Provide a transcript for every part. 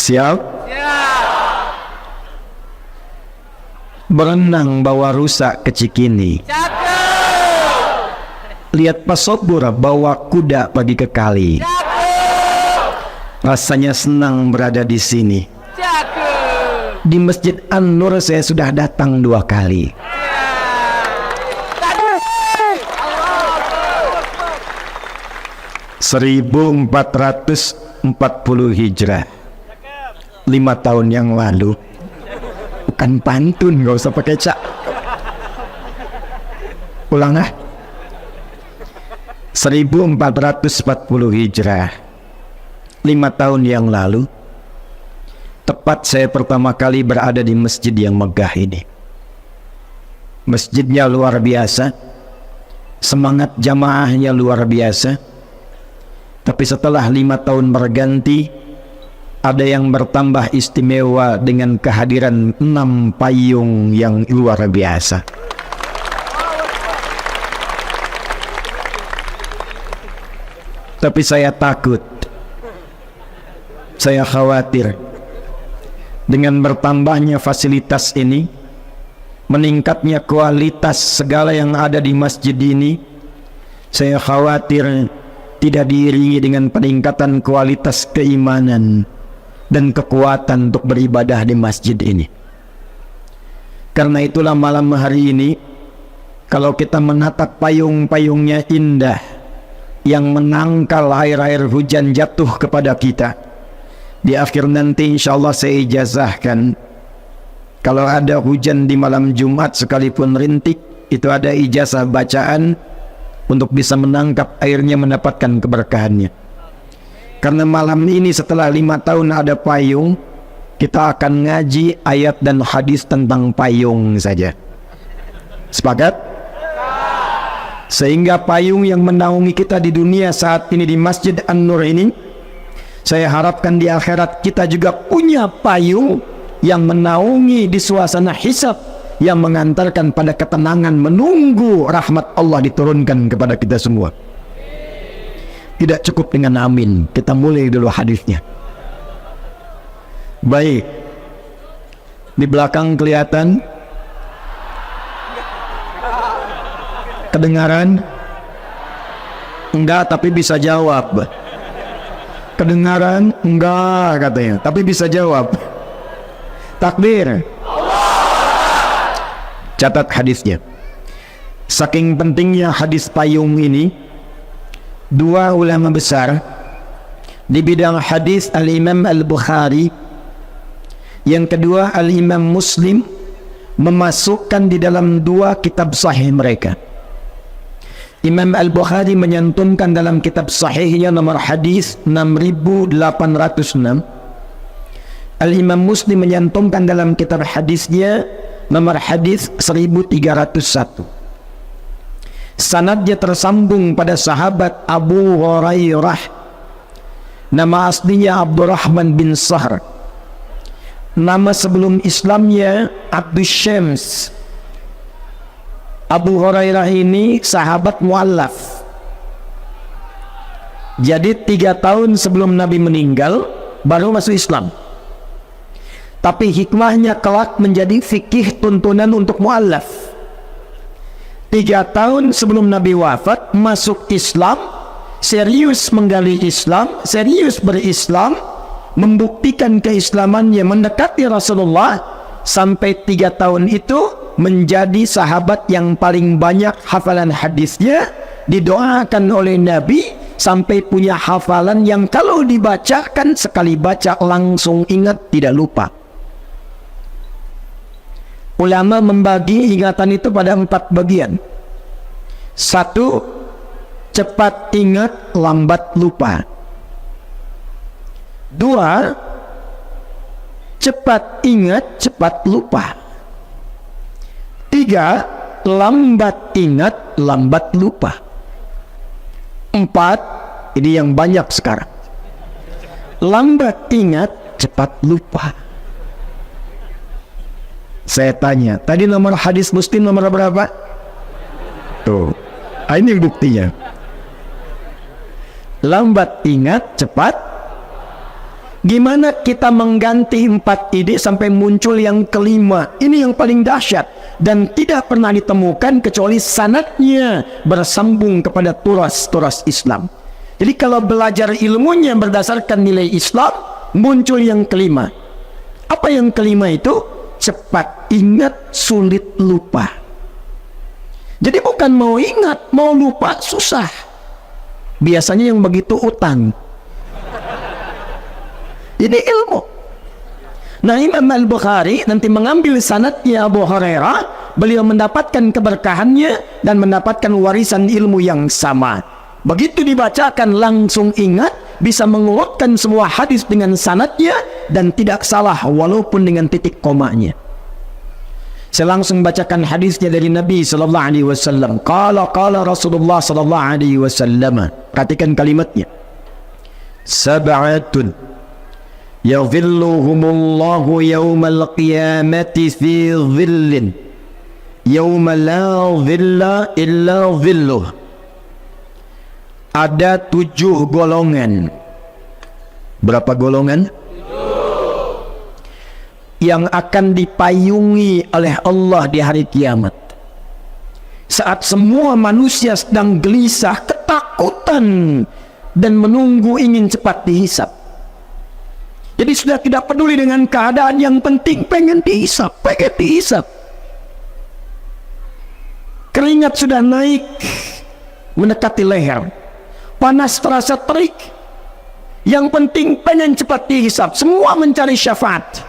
Siap? Berenang bawa rusa ke Cikini. Lihat Pasobura bawa kuda pergi ke kali. Rasanya senang berada di sini. Di Masjid An-Nur saya sudah datang 2 kali. (1440 Hijrah), 5 tahun yang lalu. Bukan pantun, gak usah pakai cak. Ulang ah. 1440 Hijrah, 5 tahun yang lalu, tepat saya pertama kali berada di masjid yang megah ini. Masjidnya luar biasa, semangat jamaahnya luar biasa. Tapi setelah 5 tahun berganti, ada yang bertambah istimewa dengan kehadiran 6 payung yang luar biasa. Tapi saya takut, saya khawatir dengan bertambahnya fasilitas ini, meningkatnya kualitas segala yang ada di masjid ini. Saya khawatir tidak diiringi dengan peningkatan kualitas keimanan dan kekuatan untuk beribadah di masjid ini. Karena itulah malam hari ini, kalau kita menatap payung-payungnya indah yang menangkal air-air hujan jatuh kepada kita, di akhir nanti insya Allah saya ijazahkan, kalau ada hujan di malam Jumat sekalipun rintik, itu ada ijazah bacaan untuk bisa menangkap airnya, mendapatkan keberkahannya. Karena malam ini setelah 5 tahun ada payung, kita akan ngaji ayat dan hadis tentang payung saja. Sepakat? Sehingga payung yang menaungi kita di dunia saat ini di Masjid An-Nur ini, saya harapkan di akhirat kita juga punya payung yang menaungi di suasana hisab, yang mengantarkan pada ketenangan menunggu rahmat Allah diturunkan kepada kita semua. Tidak cukup dengan amin, kita mulai dulu hadisnya. Baik, di belakang kelihatan? Kedengaran? Enggak, tapi bisa jawab. Kedengaran? Enggak katanya, tapi bisa jawab. Takbir. Catat hadisnya. Saking pentingnya hadis payung ini, 2 ulama besar di bidang hadis, Al-Imam Al-Bukhari, yang kedua Al-Imam Muslim, memasukkan di dalam 2 kitab sahih mereka. Imam Al-Bukhari menyantumkan dalam kitab sahihnya nomor hadis 6806. Al-Imam Muslim menyantumkan dalam kitab hadisnya nomor hadis 1301. Sanadnya tersambung pada sahabat Abu Hurairah. Nama aslinya Abdurrahman bin Sahr. Nama sebelum Islamnya Abdus Syams. Abu Hurairah ini sahabat mu'allaf. Jadi 3 tahun sebelum Nabi meninggal baru masuk Islam. Tapi hikmahnya kelak menjadi fikih tuntunan untuk mu'allaf. 3 tahun sebelum Nabi wafat masuk Islam, serius menggali Islam, serius berislam, membuktikan keislamannya, mendekati Rasulullah, sampai 3 tahun itu menjadi sahabat yang paling banyak hafalan hadisnya, didoakan oleh Nabi sampai punya hafalan yang kalau dibacakan sekali baca langsung ingat, tidak lupa. Ulama membagi ingatan itu pada 4 bagian. 1, cepat ingat, lambat lupa. 2, cepat ingat, cepat lupa. 3, lambat ingat, lambat lupa. 4, ini yang banyak sekarang, lambat ingat, cepat lupa. Saya tanya, tadi nomor hadis Muslim nomor berapa? Tuh, ini buktinya. Lambat ingat, cepat Gimana kita mengganti 4 ide sampai muncul yang kelima? Ini yang paling dahsyat dan tidak pernah ditemukan kecuali sanadnya bersambung kepada turas-turas Islam. Jadi kalau belajar ilmunya berdasarkan nilai Islam, muncul yang kelima. Apa yang kelima itu? Cepat ingat, sulit lupa. Jadi bukan mau ingat, mau lupa susah. Biasanya yang begitu utang. Ini ilmu. Nah, Imam Al-Bukhari nanti mengambil sanadnya Abu Hurairah, beliau mendapatkan keberkahannya dan mendapatkan warisan ilmu yang sama. Begitu dibacakan langsung ingat, bisa mengurutkan semua hadis dengan sanadnya dan tidak salah walaupun dengan titik komanya. Saya langsung bacakan hadisnya dari Nabi sallallahu alaihi wasallam. Qala Rasulullah sallallahu alaihi wasallam. Perhatikan kalimatnya. Sab'atun yadhilluhumullahu yawmal qiyamati fi dhillin yawma la dhilla illa dhilluh. Ada 7 golongan. Berapa golongan? 7. Yang akan dipayungi oleh Allah di hari kiamat. Saat semua manusia sedang gelisah, ketakutan dan menunggu ingin cepat dihisap. Jadi sudah tidak peduli dengan keadaan, yang penting pengen dihisap. Keringat sudah naik mendekati leher, panas terasa terik, yang penting pengen cepat dihisap. Semua mencari syafaat.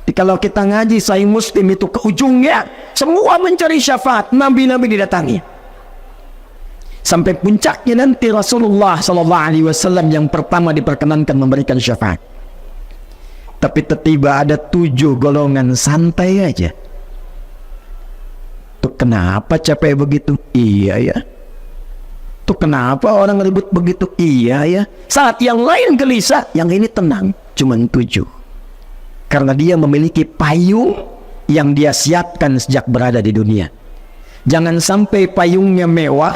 Jadi kalau kita ngaji Sahih Muslim itu ke ujungnya semua mencari syafaat, nabi-nabi didatangi. Sampai puncaknya nanti Rasulullah SAW yang pertama diperkenankan memberikan syafaat. Tapi tiba ada 7 golongan santai aja. Tuh kenapa capek begitu? Iya ya. Tuh kenapa orang ribut begitu? Iya ya. Saat yang lain gelisah, yang ini tenang. Cuman 7. Karena dia memiliki payung yang dia siapkan sejak berada di dunia. Jangan sampai payungnya mewah,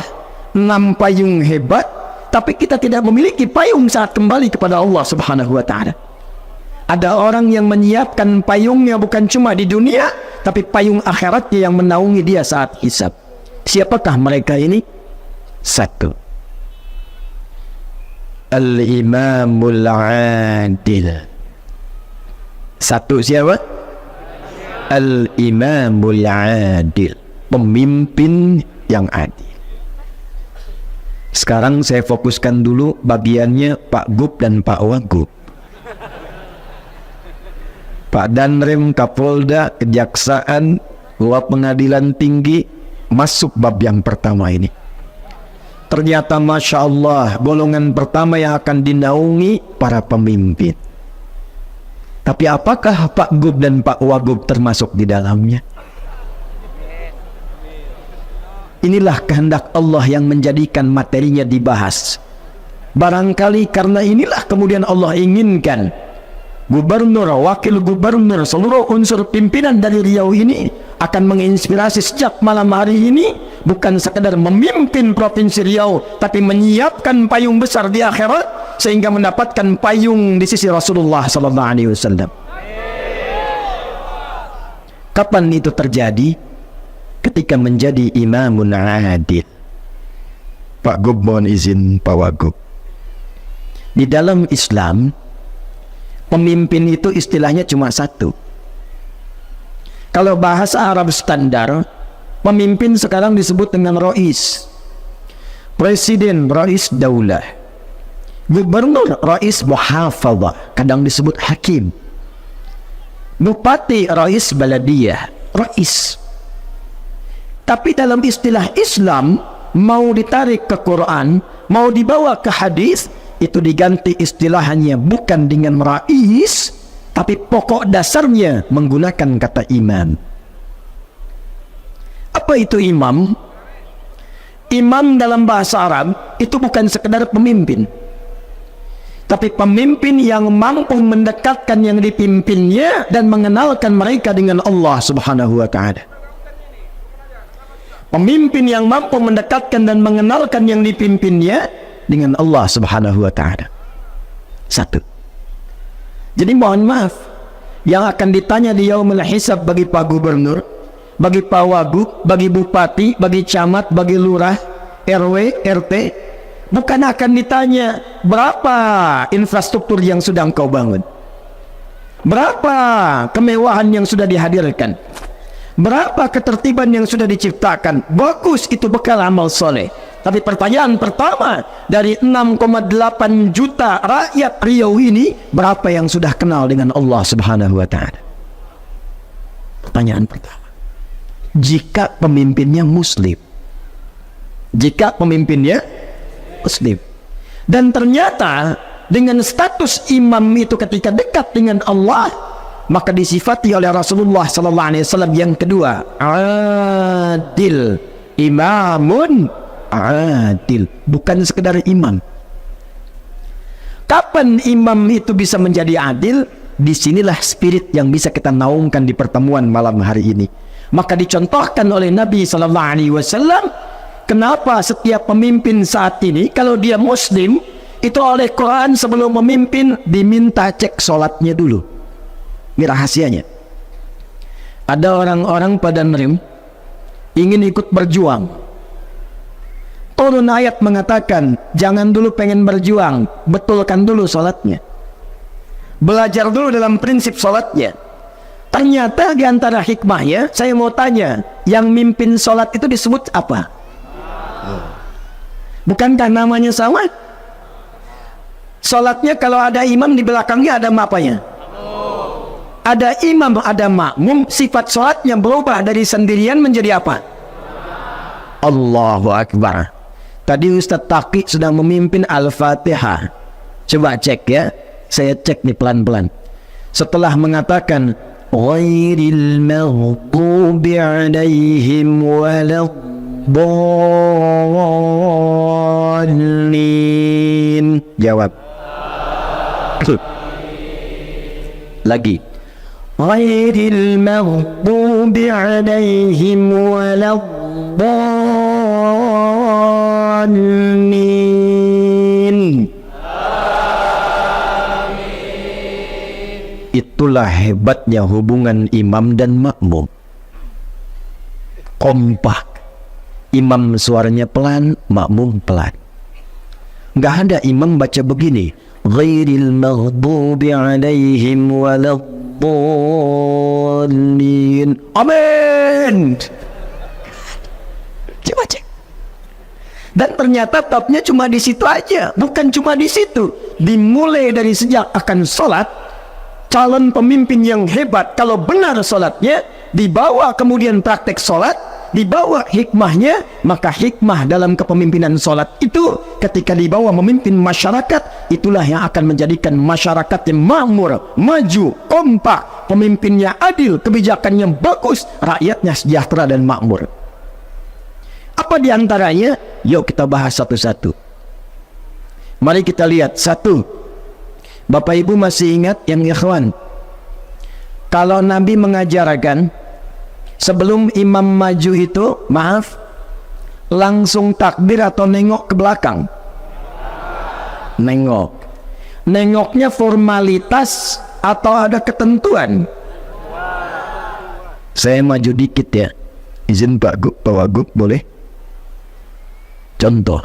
6 payung hebat, tapi kita tidak memiliki payung saat kembali kepada Allah Subhanahu wa ta'ala. Ada orang yang menyiapkan payungnya bukan cuma di dunia, tapi payung akhiratnya yang menaungi dia saat hisab. Siapakah mereka ini? 1. Al-Imamul Adil. 1 siapa? Al-Imamul Adil. Pemimpin yang adil. Sekarang saya fokuskan dulu bagiannya Pak Gub dan Pak Wagub. Pak Danrem, Kapolda, Kejaksaan, Luar Pengadilan Tinggi, masuk bab yang pertama ini. Ternyata Masya Allah, golongan pertama yang akan dinaungi para pemimpin. Tapi apakah Pak Gub dan Pak Wagub termasuk di dalamnya? Inilah kehendak Allah yang menjadikan materinya dibahas. Barangkali karena inilah kemudian Allah inginkan gubernur, wakil gubernur, seluruh unsur pimpinan dari Riau ini akan menginspirasi sejak malam hari ini, bukan sekadar memimpin Provinsi Riau, tapi menyiapkan payung besar di akhirat sehingga mendapatkan payung di sisi Rasulullah SAW. Kapan itu terjadi? Ketika menjadi imamun adil. Pak Gub mohon izin, Pak Wagub. Di dalam Islam, pemimpin itu istilahnya cuma 1. Kalau bahasa Arab standar, pemimpin sekarang disebut dengan Rais. Presiden, Rais Daulah. Gubernur, Rais Muhafadhah, kadang disebut Hakim. Bupati, Rais Baladiyah, Rais. Tapi dalam istilah Islam, mau ditarik ke Quran, mau dibawa ke hadis, itu diganti istilahnya bukan dengan rais, tapi pokok dasarnya menggunakan kata imam. Apa itu imam? Imam dalam bahasa Arab itu bukan sekedar pemimpin, tapi pemimpin yang mampu mendekatkan yang dipimpinnya dan mengenalkan mereka dengan Allah Subhanahu wa ta'ala. Pemimpin yang mampu mendekatkan dan mengenalkan yang dipimpinnya dengan Allah Subhanahu wa ta'ala. 1. Jadi mohon maaf, yang akan ditanya di yaumul hisab bagi Pak Gubernur, bagi Pak Wagub, bagi Bupati, bagi Camat, bagi Lurah, RW, RT, bukan akan ditanya berapa infrastruktur yang sudah engkau bangun, berapa kemewahan yang sudah dihadirkan, berapa ketertiban yang sudah diciptakan. Bagus, itu bekal amal soleh. Tapi pertanyaan pertama, dari 6,8 juta rakyat Riau ini, berapa yang sudah kenal dengan Allah Subhanahu wa Ta'ala? Pertanyaan pertama. Jika pemimpinnya Muslim, jika pemimpinnya Muslim, dan ternyata dengan status imam itu ketika dekat dengan Allah, maka disifati oleh Rasulullah sallallahu alaihi wasallam yang kedua, adil, imamun adil, bukan sekedar imam. Kapan imam itu bisa menjadi adil? Disinilah spirit yang bisa kita naungkan di pertemuan malam hari ini. Maka dicontohkan oleh Nabi sallallahu alaihi wasallam, kenapa setiap pemimpin saat ini kalau dia Muslim itu oleh Quran sebelum memimpin diminta cek sholatnya dulu. Ini rahasianya. Ada orang-orang pada nerim ingin ikut berjuang. Turun ayat mengatakan, jangan dulu pengen berjuang, betulkan dulu sholatnya, belajar dulu dalam prinsip sholatnya. Ternyata diantara hikmahnya, saya mau tanya, yang mimpin sholat itu disebut apa? Bukankah namanya sama? Sholatnya kalau ada imam di belakangnya ada apanya? Ada imam, ada makmum, sifat sholatnya berubah dari sendirian menjadi apa? Allahu Akbar. Tadi Ustadz Taqi sedang memimpin Al-Fatihah. Coba cek ya, saya cek nih pelan-pelan. Setelah mengatakan ghairil maghdubi alaihim waladdallin, jawab lagi, ghairil maghdubi alaihim waladdallin. Itulah hebatnya hubungan imam dan makmum. Kompak. Imam suaranya pelan, makmum pelan. Nggak ada imam baca begini, ghairil maghdubi alaihim waladdallin. Amin. Coba cek. Dan ternyata topnya cuma di situ aja, bukan cuma di situ. Dimulai dari sejak akan sholat, calon pemimpin yang hebat kalau benar sholatnya, dibawa kemudian praktek sholat, dibawa hikmahnya, maka hikmah dalam kepemimpinan sholat itu ketika dibawa memimpin masyarakat, itulah yang akan menjadikan masyarakat yang makmur, maju, kompak, pemimpinnya adil, kebijakannya bagus, rakyatnya sejahtera dan makmur. Apa diantaranya? Yuk kita bahas satu-satu. Mari kita lihat. Satu, Bapak Ibu masih ingat yang ikhwan, kalau Nabi mengajarkan sebelum imam maju itu, maaf, langsung takbir atau nengok ke belakang? Nengok. Nengoknya formalitas atau ada ketentuan? Saya maju dikit ya, izin Pak Wagub boleh? Contoh,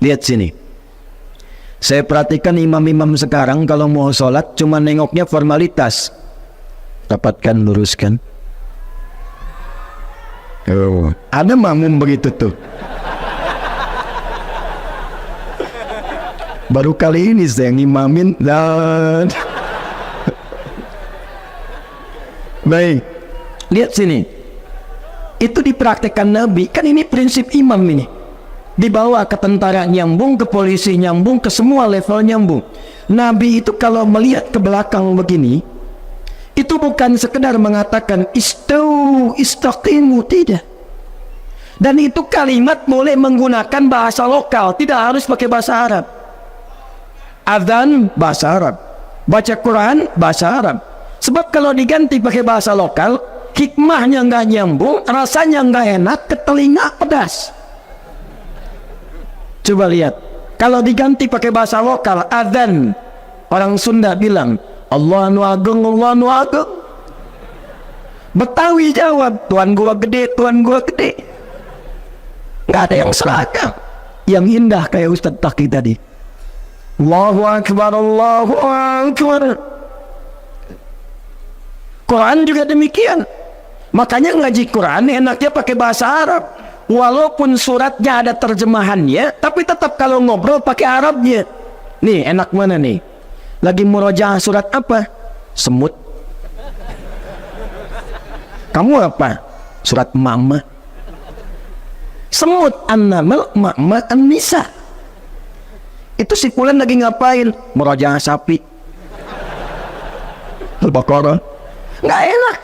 lihat sini. Saya perhatikan imam-imam sekarang kalau mau sholat cuma nengoknya formalitas. Dapatkan, luruskan. Oh, ada makmum begitu tuh. Baru kali ini saya ngimamin dan baik, lihat sini. Itu dipraktekkan Nabi. Kan ini prinsip imam ini. Dibawa ke tentara nyambung, ke polisi nyambung, ke semua level nyambung. Nabi itu kalau melihat ke belakang begini, itu bukan sekedar mengatakan istau, istaqimu, tidak. Dan itu kalimat boleh menggunakan bahasa lokal, tidak harus pakai bahasa Arab. Adzan bahasa Arab, baca Quran bahasa Arab. Sebab kalau diganti pakai bahasa lokal, hikmahnya nggak nyambung, rasanya nggak enak, ke telinga pedas. Coba lihat, kalau diganti pakai bahasa lokal, adzan, orang Sunda bilang Allah nu ageng, Allah nu ageng. Betawi jawab, Tuhan gua gede, Tuhan gua gede. Nggak ada yang seragam, yang indah kayak Ustadz Taki tadi. Allahu Akbar, Allahu Akbar. Quran juga demikian. Makanya ngaji Quran enaknya pakai bahasa Arab. Walaupun suratnya ada terjemahannya, tapi tetap kalau ngobrol pakai Arabnya. Nih enak mana nih? Lagi murojaah surat apa? Semut. Kamu apa? Surat Mama. Semut An-Naml, Mama An-Nisa. Itu si Fulan lagi ngapain? Murojaah sapi. Al-Baqarah. Nggak enak.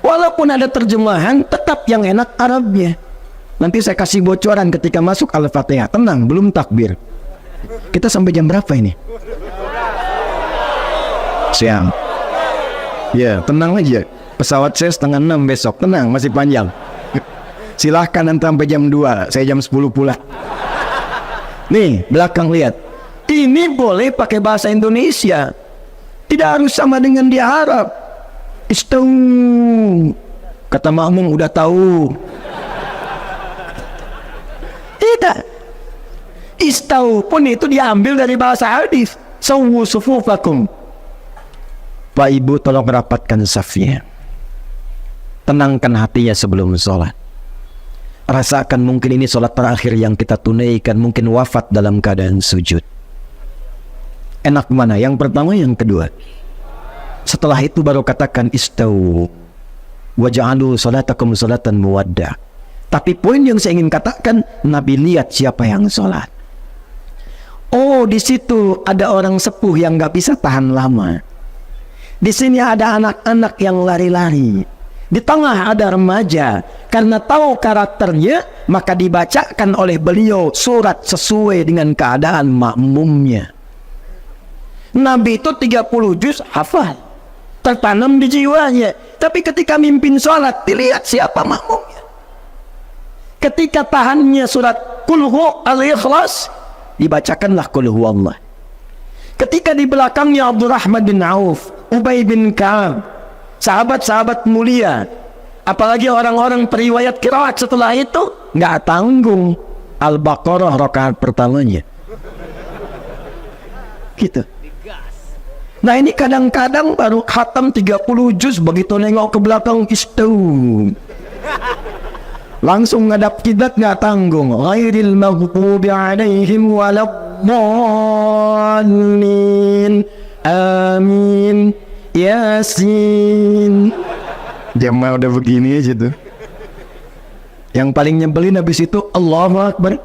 Walaupun ada terjemahan, tetap yang enak Arabnya. Nanti saya kasih bocoran ketika masuk Al-Fatihah. Tenang, belum takbir. Kita sampai jam berapa ini? Siang. Ya, tenang aja. Pesawat saya 5:30 besok. Tenang, masih panjang. Silahkan nanti sampai jam 2. Saya jam 10 pulang. Nih, belakang lihat. Ini boleh pakai bahasa Indonesia. Tidak harus sama dengan di Arab. Istau. Kata makmum udah tahu. Tidak. Istau pun itu diambil dari bahasa hadis. Sawu sufufakum. Pak Ibu tolong rapatkan safnya. Tenangkan hatinya sebelum sholat. Rasakan mungkin ini sholat terakhir yang kita tunaikan. Mungkin wafat dalam keadaan sujud. Enak mana? Yang pertama, yang kedua. Setelah itu baru katakan istau. Waja'alu sholatakum sholatan muwadda. Tapi poin yang saya ingin katakan, Nabi lihat siapa yang sholat. Oh, di situ ada orang sepuh yang nggak bisa tahan lama. Di sini ada anak-anak yang lari-lari. Di tengah ada remaja. Karena tahu karakternya, maka dibacakan oleh beliau surat sesuai dengan keadaan makmumnya. Nabi itu 30 juz hafal, tertanam di jiwanya. Tapi ketika mimpin sholat, dilihat siapa makmumnya. Ketika tahannya surat Qul Al-Ikhlas, dibacakanlah Qul Huwallah. Ketika di belakangnya Abdurrahman bin Auf, Ubay bin Ka'ab, sahabat-sahabat mulia, apalagi orang-orang periwayat qiraat setelah itu, nggak tanggung Al-Baqarah rakaat pertamanya. Gitu. Nah ini kadang-kadang baru khatam 30 juz, begitu nengok ke belakang istau. Langsung ngadap kiblat nggak tanggung. Ghairil maghdubi alaihim waladdallin. Amin. Yasin. Jamaah udah begini aja tuh. Yang paling nyebelin habis itu Allahu Akbar.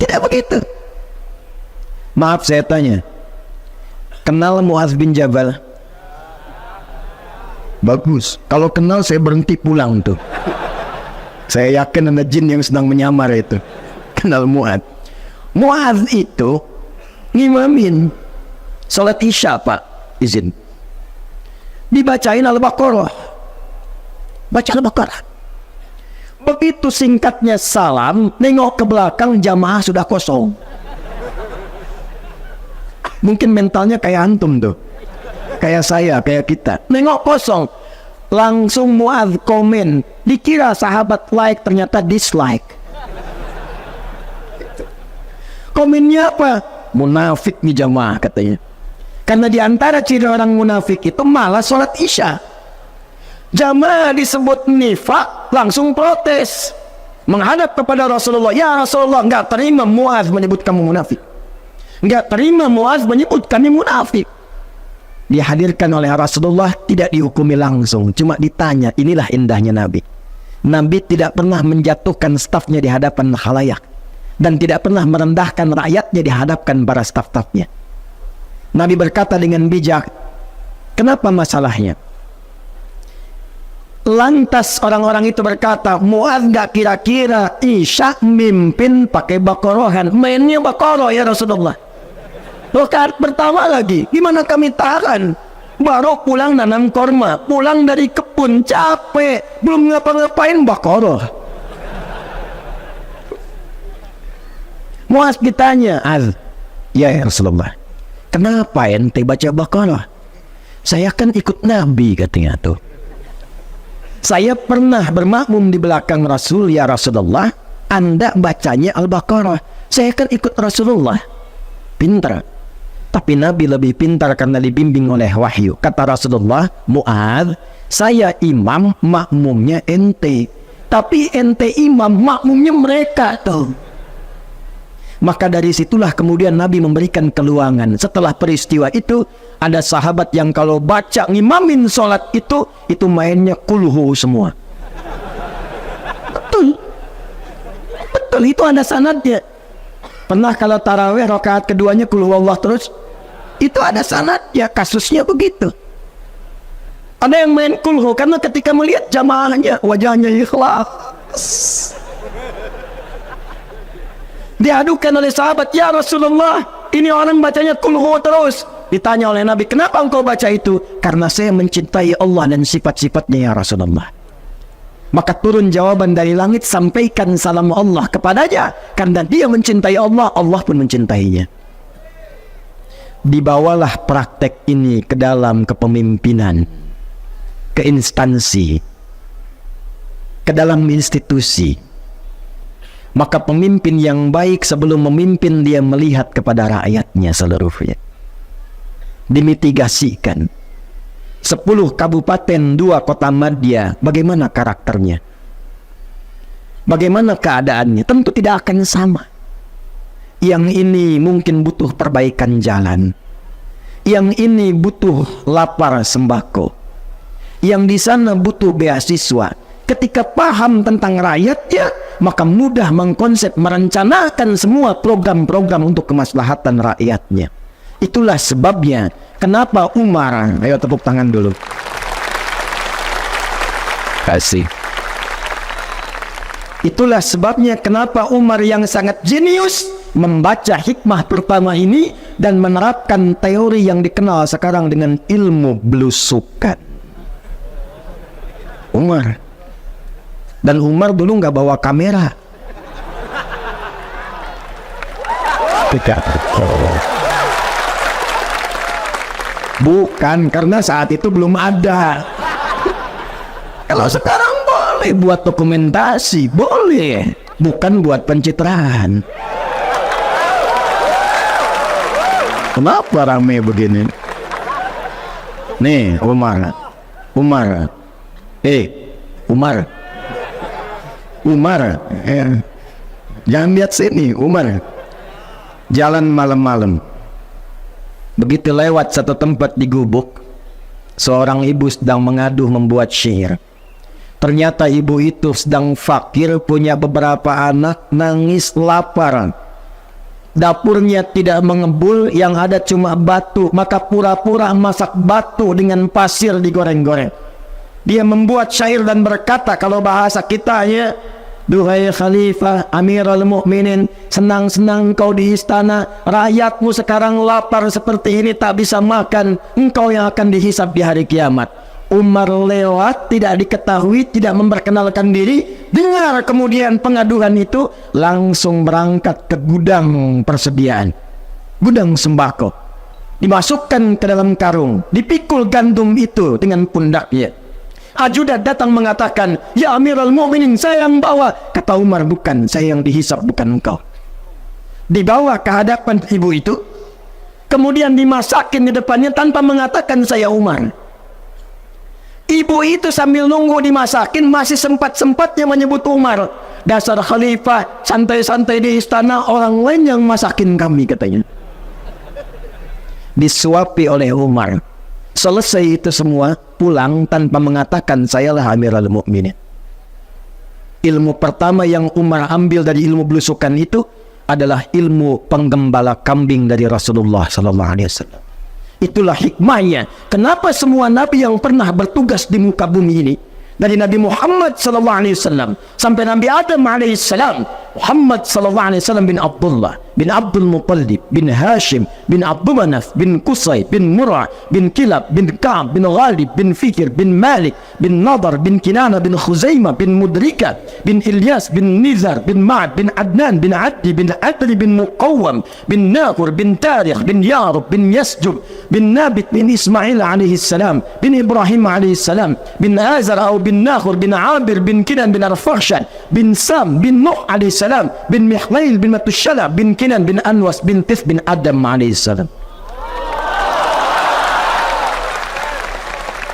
Tidak begitu. Maaf saya tanya. Kenal Mu'adz bin Jabal? Bagus. Kalau kenal saya berhenti pulang tuh. Saya yakin ada jin yang sedang menyamar itu. Kenal Mu'adz. Mu'adz itu ngimamin salat Isya, Pak. Izin. Dibacain Al-Baqarah. Baca Al-Baqarah. Begitu singkatnya salam, nengok ke belakang jamaah sudah kosong. Mungkin mentalnya kayak antum tuh. Kayak saya, kayak kita. Nengok kosong. Langsung Mu'adz komen. Dikira sahabat like, ternyata dislike. Komennya apa? Munafik nih jamaah katanya. Karena diantara ciri orang munafik itu malah sholat Isya. Jamaah disebut nifak, langsung protes. Menghadap kepada Rasulullah. Ya Rasulullah, nggak terima Mu'adz menyebut kamu munafik. Nggak terima Mu'adz menyebut kami munafik. Dihadirkan oleh Rasulullah, tidak dihukumi langsung, cuma ditanya. Inilah indahnya Nabi. Nabi tidak pernah menjatuhkan stafnya di hadapan khalayak, dan tidak pernah merendahkan rakyatnya di hadapan para staf-stafnya. Nabi berkata dengan bijak, kenapa masalahnya? Lantas orang-orang itu berkata, Mu'adz gak kira-kira Isya mimpin pakai Baqarahan, mainnya Baqarah ya Rasulullah. Rakaat pertama lagi, gimana kami tahan? Baru pulang nanam korma, pulang dari kebun capek, belum ngapa-ngapain Baqarah. Mu'adz ditanya, ya Rasulullah, Kenapa ente baca Baqarah? Saya kan ikut Nabi katanya tuh. Saya pernah bermakmum di belakang Rasul, ya Rasulullah, Anda bacanya Al-Baqarah. Saya kan ikut Rasulullah. Pintar. Tapi Nabi lebih pintar karena dibimbing oleh wahyu. Kata Rasulullah, Mu'adz, saya imam, makmumnya ente. Tapi ente imam, makmumnya mereka tuh. Maka dari situlah kemudian Nabi memberikan keluangan. Setelah peristiwa itu, ada sahabat yang kalau baca ngimamin sholat itu mainnya kulhu semua. Betul. Betul, itu ada sanadnya. Pernah kalau tarawih rakaat keduanya kulhu Allah terus, itu ada sanadnya, kasusnya begitu. Ada yang main kulhu karena ketika melihat jamaahnya wajahnya ikhlas. Diadukan oleh sahabat, ya Rasulullah, ini orang bacanya kulhu terus. Ditanya oleh Nabi, kenapa engkau baca itu? Karena saya mencintai Allah dan sifat-sifatnya, ya Rasulullah. Maka turun jawaban dari langit, sampaikan salam Allah kepadanya. Karena dia mencintai Allah, Allah pun mencintainya. Dibawalah praktek ini ke dalam kepemimpinan, ke instansi, ke dalam institusi. Maka pemimpin yang baik sebelum memimpin dia melihat kepada rakyatnya seluruhnya. Dimitigasikan. 10 kabupaten, 2 kota madya, bagaimana karakternya? Bagaimana keadaannya? Tentu tidak akan sama. Yang ini mungkin butuh perbaikan jalan. Yang ini butuh lapar sembako. Yang di sana butuh beasiswa. Ketika paham tentang rakyatnya, maka mudah mengkonsep, merencanakan semua program-program untuk kemaslahatan rakyatnya. Itulah sebabnya kenapa Umar, ayo tepuk tangan dulu. Kasih. Itulah sebabnya kenapa Umar yang sangat jenius membaca hikmah pertama ini dan menerapkan teori yang dikenal sekarang dengan ilmu belusukan. Umar. Dan Umar dulu nggak bawa kamera. Tidak. Bukan, karena saat itu belum ada. Kalau sekarang boleh buat dokumentasi, boleh. Bukan buat pencitraan. Kenapa rame begini? Nih, Umar. Umar. Jangan lihat sini, Umar. Jalan malam-malam. Begitu lewat satu tempat di Gubuk, seorang ibu sedang mengadu membuat syair. Ternyata ibu itu sedang fakir, punya beberapa anak, nangis lapar. Dapurnya tidak mengebul, yang ada cuma batu, maka pura-pura masak batu dengan pasir digoreng-goreng. Dia membuat syair dan berkata, kalau bahasa kita ya, duhai Khalifah Amirul Mukminin, senang-senang engkau di istana, rakyatmu sekarang lapar seperti ini tak bisa makan, engkau yang akan dihisab di hari kiamat. Umar lewat, tidak diketahui, tidak memperkenalkan diri, dengar kemudian pengaduan itu, langsung berangkat ke gudang persediaan, gudang sembako, dimasukkan ke dalam karung, dipikul gandum itu dengan pundaknya. Ajudan datang mengatakan, ya Amirul Mukminin, saya yang bawa. Kata Umar, bukan, saya yang dihisab, bukan engkau. Dibawa ke hadapan ibu itu, kemudian dimasakin di depannya tanpa mengatakan saya Umar. Ibu itu sambil nunggu dimasakin masih sempat-sempatnya menyebut Umar. Dasar khalifah, santai-santai di istana, orang lain yang masakin kami, katanya. Disuapi oleh Umar. Selesai itu semua, pulang tanpa mengatakan sayalah Amirul Mukminin. Ilmu pertama yang Umar ambil dari ilmu belusukan itu adalah ilmu penggembala kambing dari Rasulullah SAW. Itulah hikmahnya. Kenapa semua nabi yang pernah bertugas di muka bumi ini, dari Nabi Muhammad SAW sampai Nabi Adam AS, Muhammad SAW bin Abdullah, bin Abdul Muttalib, bin Hashim, bin Abdul Manaf, bin Qusay, bin Murrah, bin Kilab, bin Ka'ab, bin Ghalib, bin Fikir, bin Malik, bin Nadar, bin Kinana, bin Khuzaimah, bin Mudrika, bin Ilyas, bin Nizar, bin Ma'ad, bin Adnan, bin Addi, bin Adli, bin Muqawwam, bin Naqur, bin Tarikh, bin Yarub, bin Yasjub, bin Nabit, bin Ismail alaihi salam, bin Ibrahim alaihi salam, bin Azar atau bin Naqur, bin Abir, bin Kinan, bin Arfakhshan, bin Sam, bin Nuh alaihi salam, bin Mihlail, bin Matushala, bin Kinan, bin Anwas, bin Tif, bin Adam alaihi salam.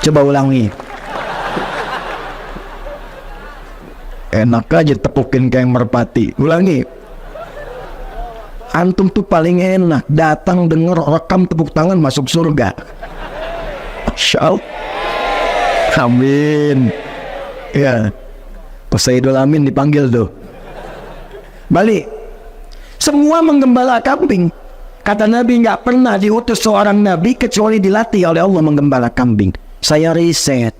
Coba ulangi. Enak aja tepukin kayak merpati. Ulangi. Antum tuh paling enak datang denger rekam tepuk tangan masuk surga. Masya Allah. Amin. Ya, Sayyidul Amin dipanggil tuh. Balik. Semua menggembala kambing. Kata Nabi, nggak pernah diutus seorang Nabi kecuali dilatih oleh Allah menggembala kambing. Saya riset.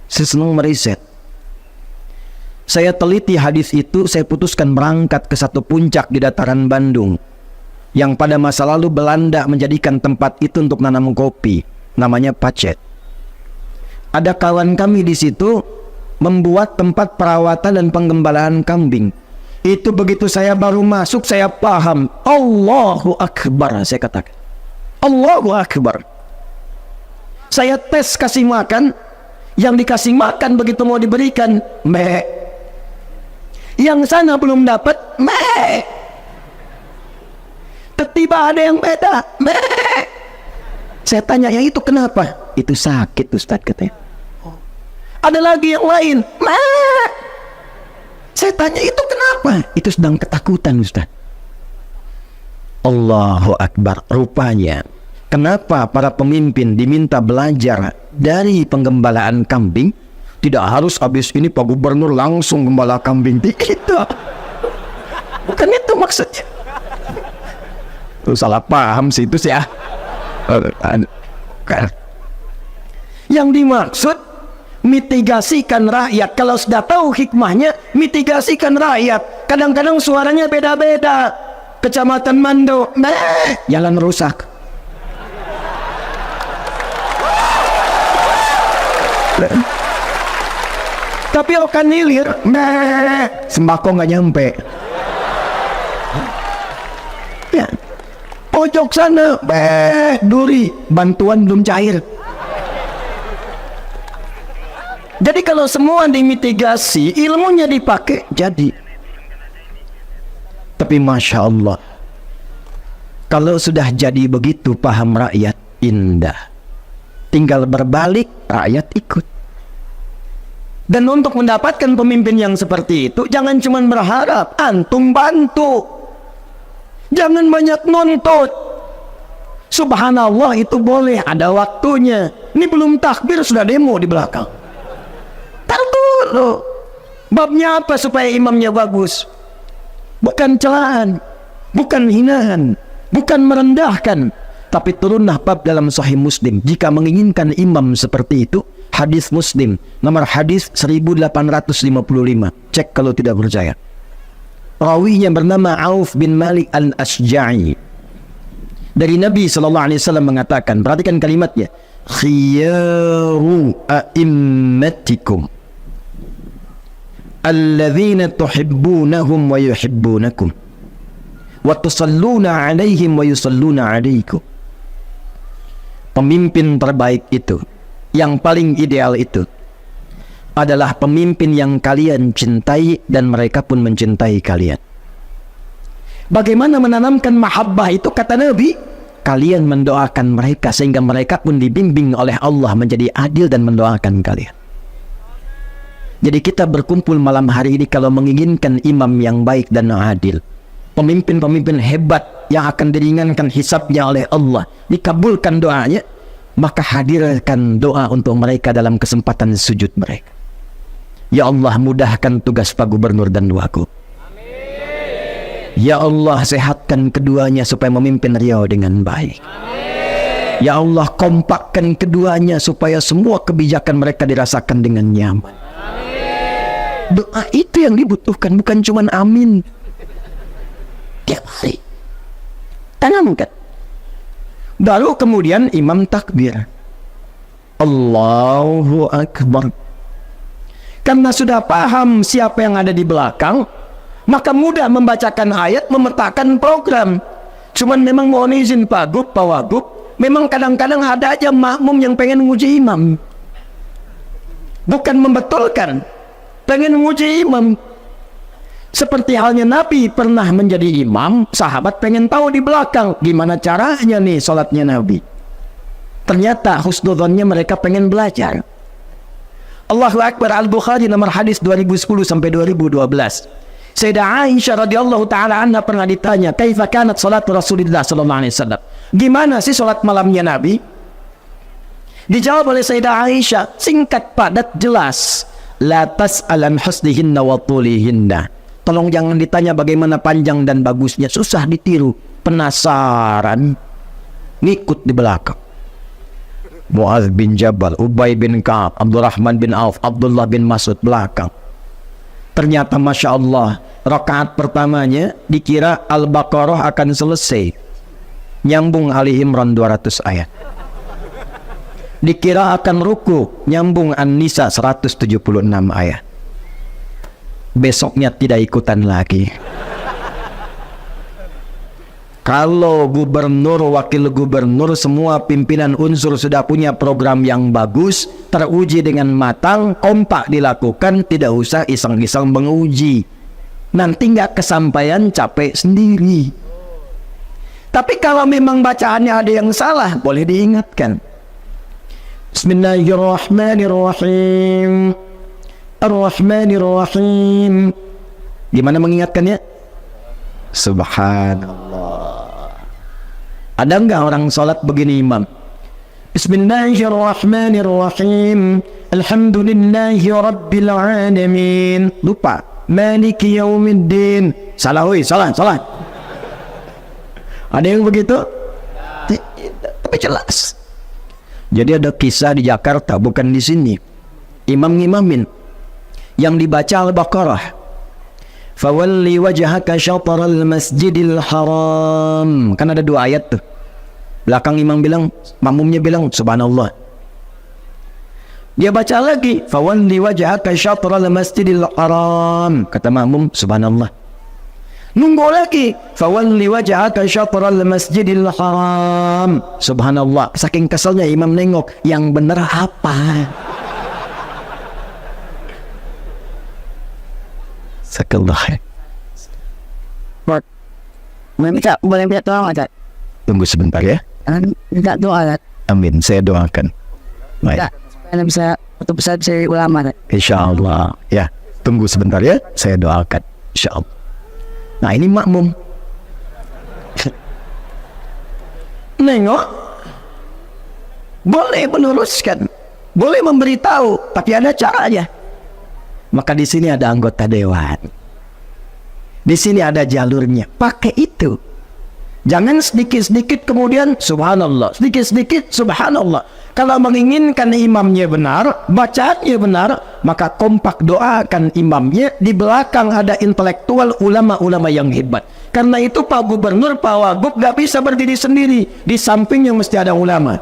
Saya senang meriset. Saya teliti hadis itu, saya putuskan berangkat ke satu puncak di dataran Bandung. Yang pada masa lalu Belanda menjadikan tempat itu untuk nanam kopi. Namanya Pacet. Ada kawan kami di situ membuat tempat perawatan dan penggembalaan kambing. Itu begitu saya baru masuk, saya paham. Allahu Akbar, saya katakan. Allahu Akbar. Saya tes kasih makan. Yang dikasih makan begitu mau diberikan, meh. Yang sana belum dapat, meh. Tiba ada yang beda, meh. Saya tanya, yang itu kenapa? Itu sakit Ustaz katanya. Ada lagi yang lain, meh. Saya tanya, itu kenapa? Itu sedang ketakutan Ustaz. Allahu Akbar. Rupanya kenapa para pemimpin diminta belajar dari penggembalaan kambing? Tidak harus habis ini Pak Gubernur langsung gembala kambing. Itu bukan itu maksudnya. Itu salah paham sih itu sih ya. Yang dimaksud mitigasikan rakyat. Kalau sudah tahu hikmahnya, mitigasikan rakyat. Kadang-kadang suaranya beda-beda. Kecamatan Mando, jalan rusak. Tapi Okan Hilir, sembako nggak nyampe. Ya. Pojok sana, duri, bantuan belum cair. Jadi kalau semua dimitigasi, ilmunya dipakai, jadi. Tapi Masya Allah, kalau sudah jadi begitu paham rakyat, indah. Tinggal berbalik, rakyat ikut. Dan untuk mendapatkan pemimpin yang seperti itu, jangan cuma berharap, antum bantu. Jangan banyak nuntut. Subhanallah, itu boleh, ada waktunya. Ini belum takbir sudah demo di belakang. Dulu. Babnya apa supaya imamnya bagus? Bukan celaan, bukan hinaan, bukan merendahkan, tapi turunlah bab dalam Sahih Muslim. Jika menginginkan imam seperti itu, hadis Muslim nomor hadis 1855. Cek kalau tidak percaya. Rawinya bernama Auf bin Malik al-Ashja'i. Dari Nabi SAW mengatakan, perhatikan kalimatnya, khiyaru a'immatikum alladzina tuhibbunahum wa yuhibbunakum wa tusalluna alaihim wa yusalluna alaikum. Pemimpin terbaik itu, yang paling ideal itu adalah pemimpin yang kalian cintai dan mereka pun mencintai kalian. Bagaimana menanamkan mahabbah itu? Kata Nabi, kalian mendoakan mereka sehingga mereka pun dibimbing oleh Allah menjadi adil dan mendoakan kalian. Jadi kita berkumpul malam hari ini kalau menginginkan imam yang baik dan adil, pemimpin-pemimpin hebat yang akan diringankan hisabnya oleh Allah, dikabulkan doanya, maka hadirkan doa untuk mereka dalam kesempatan sujud mereka. Ya Allah, mudahkan tugas Pak Gubernur dan Wagub. Ya Allah, sehatkan keduanya supaya memimpin Riau dengan baik. Ya Allah, kompakkan keduanya supaya semua kebijakan mereka dirasakan dengan nyaman. Doa itu yang dibutuhkan, bukan cuman amin. tiap hari. Tanamkan. Baru kemudian imam takbir. Allahu Akbar. Karena sudah paham siapa yang ada di belakang, maka mudah membacakan ayat, memetakan program. Cuman memang mohon izin Pak Gub, Pak Wagub, memang kadang-kadang ada aja makmum yang pengen nguji imam. Bukan membetulkan, pengen nguji imam. Seperti halnya Nabi pernah menjadi imam, sahabat pengen tahu di belakang gimana caranya nih sholatnya Nabi. Ternyata husnudzonnya mereka pengen belajar. Allahu Akbar. Al-Bukhari nomor hadis 2010 sampai 2012. Sayyidah Aisyah radhiyallahu taala anha pernah ditanya, "Kaifa kanat salatu Rasulillah sallallahu alaihi wasallam?" Gimana sih salat malamnya Nabi? Dijawab oleh Sayyidah Aisyah, singkat, padat, jelas. La tas'alan husnihinna wa tulihinna. Tolong jangan ditanya bagaimana panjang dan bagusnya, susah ditiru. Penasaran, ngikut di belakang. Mu'adz bin Jabal, Ubay bin Ka'ab, Abdurrahman bin Auf, Abdullah bin Mas'ud belakang. Ternyata Masya Allah, rakaat pertamanya dikira Al-Baqarah akan selesai, nyambung Ali Imran 200 ayat. Dikira akan ruku, nyambung An-Nisa 176 ayat. Besoknya tidak ikutan lagi. Kalau gubernur, wakil gubernur, semua pimpinan unsur sudah punya program yang bagus, teruji dengan matang, kompak dilakukan, tidak usah iseng-iseng menguji. Nanti nggak kesampaian, capek sendiri. Tapi kalau memang bacaannya ada yang salah, boleh diingatkan. Bismillahirrahmanirrahim. Ar-Rahmanirrahim. Gimana mengingatkannya? Subhanallah. Ada enggak orang sholat begini imam? Bismillahirrahmanirrahim. Alhamdulillahi Rabbil Alamin. Lupa. Maliki Yaumiddin. Salah, salah. Ada yang begitu? Tapi jelas. Jadi ada kisah di Jakarta, bukan di sini. Imam ngimamin yang dibaca Al-Baqarah. Fawalli wajhaka syatral masjidil haram. Kan ada dua ayat tuh. Belakang imam bilang, makmumnya bilang subhanallah. Dia baca lagi, fawalli wajhaka syatral masjidil haram. Kata makmum subhanallah. Nunggu lagi, fawalli wajhaka syatral masjidil haram. Subhanallah. Saking keselnya imam nengok, yang benar apa? Sakallah. Boleh minta doa nggak? Tunggu sebentar ya. Minta doa. Amin, saya doakan. Baik. Supaya bisa untuk besar dari ulama. Insyaallah. Ya, tunggu sebentar ya. Saya doakan. Insyaallah. Nah ini makmum. Nengok. Boleh meluruskan, boleh memberitahu, tapi ada caranya. Maka di sini ada anggota dewan. Di sini ada jalurnya. Pakai itu. Jangan sedikit-sedikit kemudian subhanallah, sedikit-sedikit subhanallah. Kalau menginginkan imamnya benar, bacaannya benar, maka kompak doakan imamnya. Di belakang ada intelektual ulama-ulama yang hebat. Karena itu Pak Gubernur, Pak Wagub gak bisa berdiri sendiri. Di sampingnya mesti ada ulama.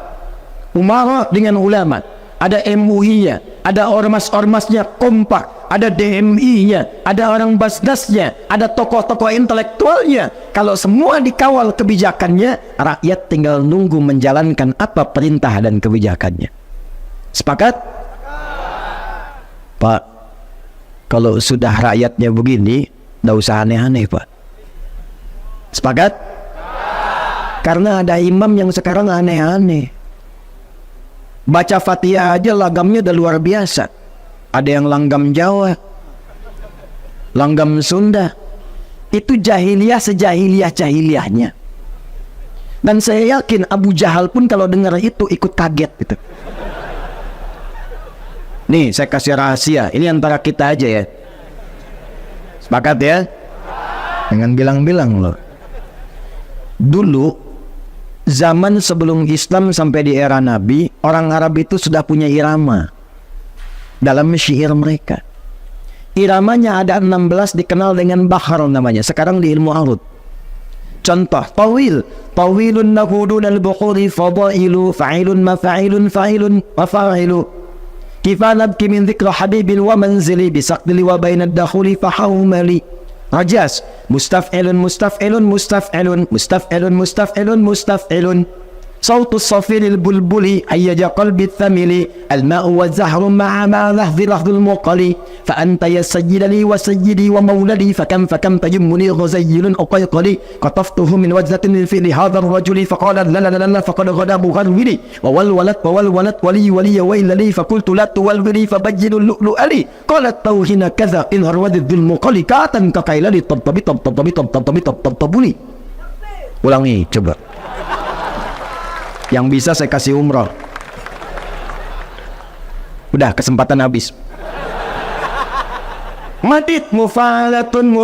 Umara dengan ulama. Ada MUI-nya, ada ormas-ormasnya kompak, ada DMI-nya, ada orang basdasnya, ada tokoh-tokoh intelektualnya. Kalau semua dikawal kebijakannya, rakyat tinggal nunggu menjalankan apa perintah dan kebijakannya. Sepakat? Pak, kalau sudah rakyatnya begini, tidak usah aneh-aneh Pak. Sepakat? Karena ada imam yang sekarang aneh-aneh. Baca Fatihah aja lagamnya udah luar biasa. Ada yang langgam Jawa, langgam Sunda. Itu jahiliyah sejahiliyah-jahiliyahnya. Dan saya yakin Abu Jahal pun kalau dengar itu ikut kaget gitu. Nih saya kasih rahasia, ini antara kita aja ya. Sepakat ya? Jangan bilang-bilang loh. Dulu zaman sebelum Islam sampai di era Nabi, orang Arab itu sudah punya irama dalam syair mereka. Iramanya ada 16, dikenal dengan bahar namanya. Sekarang di ilmu arud. Contoh, tawilun nahudun al-bukhuri fadailu fa'ilun mafa'ilun fa'ilun mafa'ilu. Kifa nabki min dhikra habibin wa manzili bisaqdili wa bainad dakhuli fahawmali. Rajas, mustaf'ilun mustaf'ilun mustaf'ilun mustaf'ilun mustaf'ilun mustaf'ilun. صوت الصفير البلبلي هيج قلب الثمل الماء والزهر مع ما لحظ المقل فأنت يا سيد لي وسيدي ومولدي فكم تجمني غزيل أقيقلي قطفته من وجزة الفئل هذا الرجل فقال لا لا لا لا فقد غدا مغرولي وولولت ولي ويل لي فقلت لا تولولي فبجل اللؤلؤ لي قالت توهنا كذا إن هرود الظلم قلي كاتا كقيلني طبطبي. Ulangi coba. Yang bisa saya kasih umroh. Udah, kesempatan habis. Madid mufalatun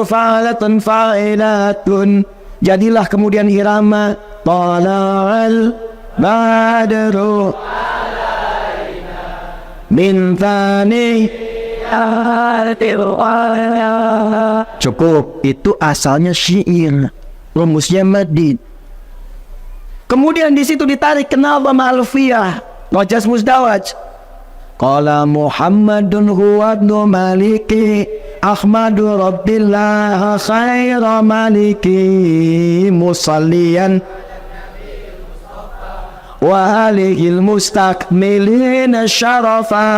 fa'ilatun. Jadilah kemudian irama tala'al badru min thani. Cukup, itu asalnya syair, rumusnya madid. Kemudian di situ ditarik kenal sama alfiyah, Rajas Muzdawaj. Qala Muhammadun huwa ibnu maliki Ahmadu rabbillah khaira maliki musalliyan wa alihil mustakmilin syarafa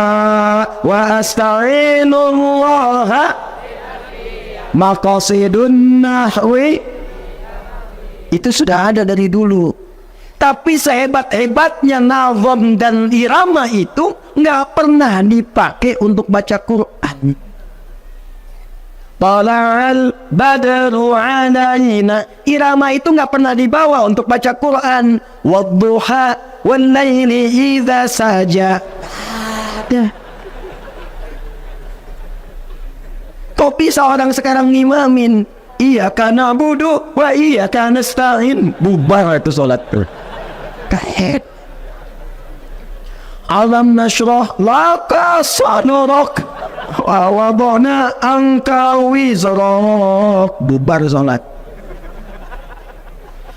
wa asta'inullaha maqasidun nahwi. Itu sudah ada dari dulu. Tapi sehebat-hebatnya nazam dan irama itu nggak pernah dipakai untuk baca Quran. Tala'al badru alaina. Irama itu nggak pernah dibawa untuk baca Quran. Wadduha wal laili idza saja. Ada. Kok bisa orang sekarang ngimamin? Iyyaka na'budu wa iyyaka nasta'in. Bubar itu salat tuh. Kahet. Alam nashrah laka sadrak wa wadana anka wizrak. Bubar salat.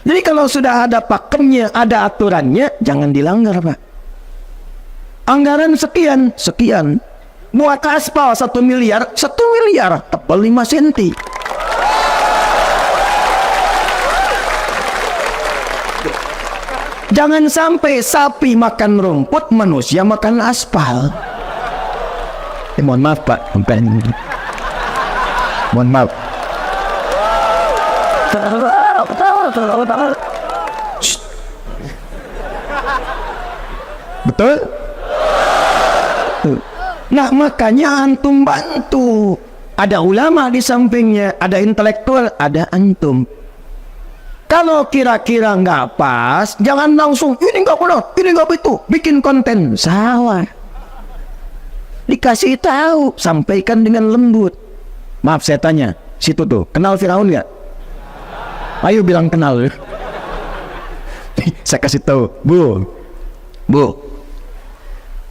Jadi kalau sudah ada pakemnya, ada aturannya, jangan dilanggar, Pak. Anggaran sekian. Buat aspal 1 miliar, tebal 5 senti. Jangan sampai sapi makan rumput, manusia makan aspal. Mohon maaf Pak, mohon maaf. Betul? Nah makanya antum bantu. Ada ulama di sampingnya, ada intelektual, ada antum. Kalau kira-kira nggak pas, jangan langsung ini nggak benar, ini nggak betul, bikin konten salah. Dikasih tahu, sampaikan dengan lembut. Maaf saya tanya, situ tuh kenal Firaun nggak? Ayo bilang kenal. Saya kasih tahu, bu.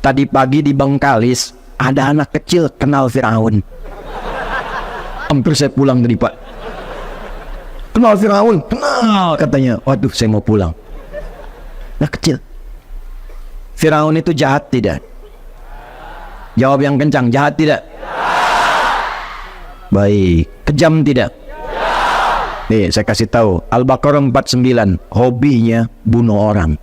Tadi pagi di Bengkalis ada anak kecil kenal Firaun. Hampir saya pulang tadi Pak. Kenal Firaun, kenal katanya. Waduh, saya mau pulang. Nah kecil. Firaun itu jahat tidak? Jawab yang kencang, jahat tidak? Baik, kejam tidak? Nih, saya kasih tahu. Al-Baqarah 49, hobinya bunuh orang.